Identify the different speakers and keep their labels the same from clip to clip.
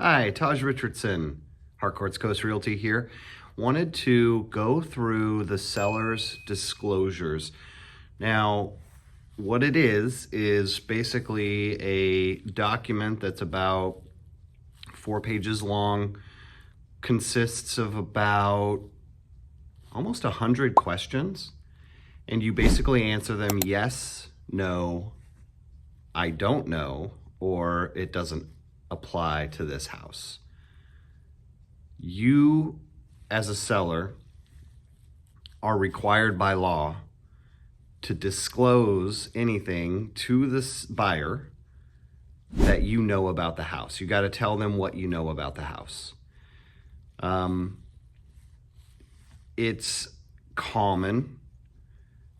Speaker 1: Hi, Taj Richardson, Harcourts Coast Realty here. Wanted to go through the seller's disclosures. Now, what it is basically a document that's about 4 pages long, consists of about almost 100 questions, and you basically answer them yes, no, I don't know, or it doesn't apply to this house. You, as a seller, are required by law to disclose anything to this buyer that you know about the house. You got to tell them what you know about the house. It's common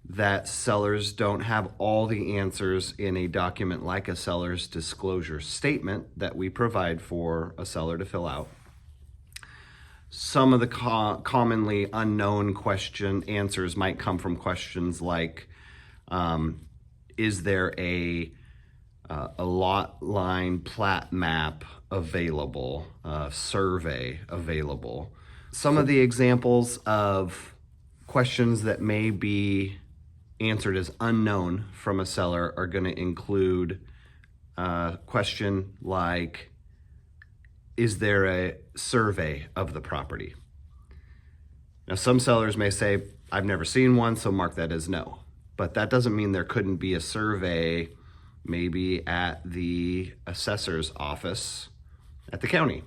Speaker 1: that sellers don't have all the answers in a document like a seller's disclosure statement that we provide for a seller to fill out. Some of the commonly unknown answers might come from questions like, is there a lot line plat map available, survey available? Some of the examples of questions that may be answered as unknown from a seller are going to include a question like, is there a survey of the property? Now, some sellers may say, I've never seen one, so mark that as no. But that doesn't mean there couldn't be a survey maybe at the assessor's office at the county.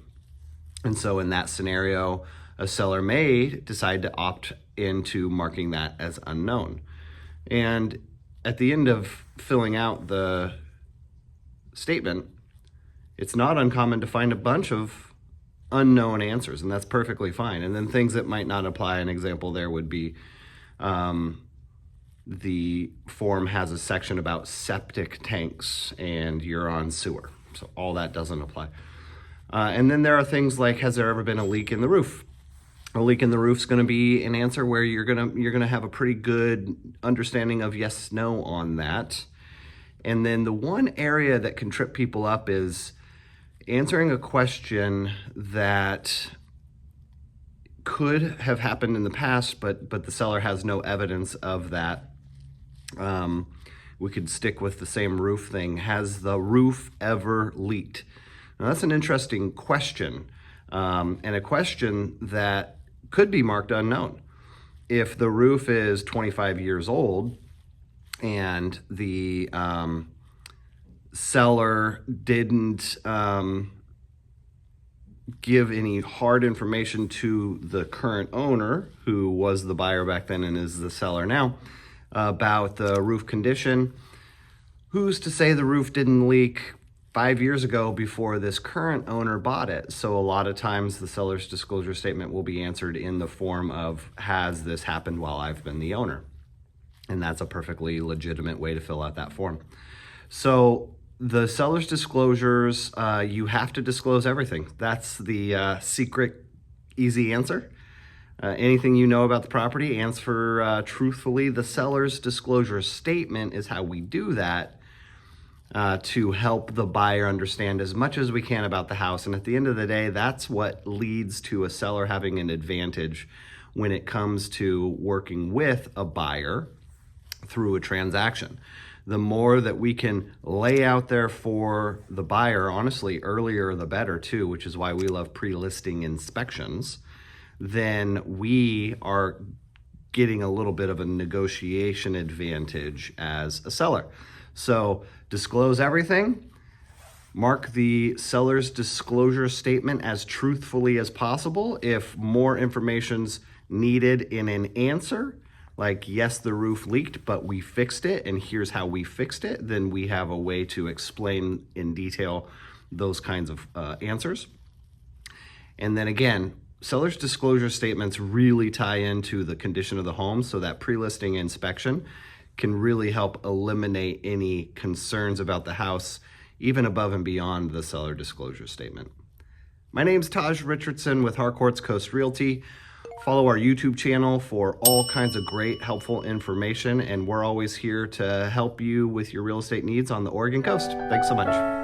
Speaker 1: And so in that scenario, a seller may decide to opt into marking that as unknown. And at the end of filling out the statement, it's not uncommon to find a bunch of unknown answers, and that's perfectly fine. And then things that might not apply, an example there would be the form has a section about septic tanks and you're on sewer. So all that doesn't apply. And then there are things like, has there ever been a leak in the roof? A leak in the roof is going to be an answer where you're gonna have a pretty good understanding of yes, no on that. And then the one area that can trip people up is answering a question that could have happened in the past, but the seller has no evidence of that. We could stick with the same roof thing. Has the roof ever leaked? Now, that's an interesting question, and a question that could be marked unknown. If the roof is 25 years old and the seller didn't give any hard information to the current owner, who was the buyer back then and is the seller now, about the roof condition, who's to say the roof didn't leak 5 years ago before this current owner bought it? So a lot of times the seller's disclosure statement will be answered in the form of, has this happened while I've been the owner? And that's a perfectly legitimate way to fill out that form. So the seller's disclosures, you have to disclose everything. That's the secret, easy answer. Anything you know about the property, answer truthfully. The seller's disclosure statement is how we do that to help the buyer understand as much as we can about the house. And at the end of the day, that's what leads to a seller having an advantage when it comes to working with a buyer through a transaction. The more that we can lay out there for the buyer, honestly, earlier the better too, which is why we love pre-listing inspections, then we are getting a little bit of a negotiation advantage as a seller. So disclose everything, mark the seller's disclosure statement as truthfully as possible. If more information's needed in an answer, like, yes, the roof leaked, but we fixed it, and here's how we fixed it, then we have a way to explain in detail those kinds of answers. And then again, seller's disclosure statements really tie into the condition of the home, so that pre-listing inspection can really help eliminate any concerns about the house, even above and beyond the seller disclosure statement. My name's Taj Richardson with Harcourts Coast Realty. Follow our YouTube channel for all kinds of great, helpful information, and we're always here to help you with your real estate needs on the Oregon coast. Thanks so much.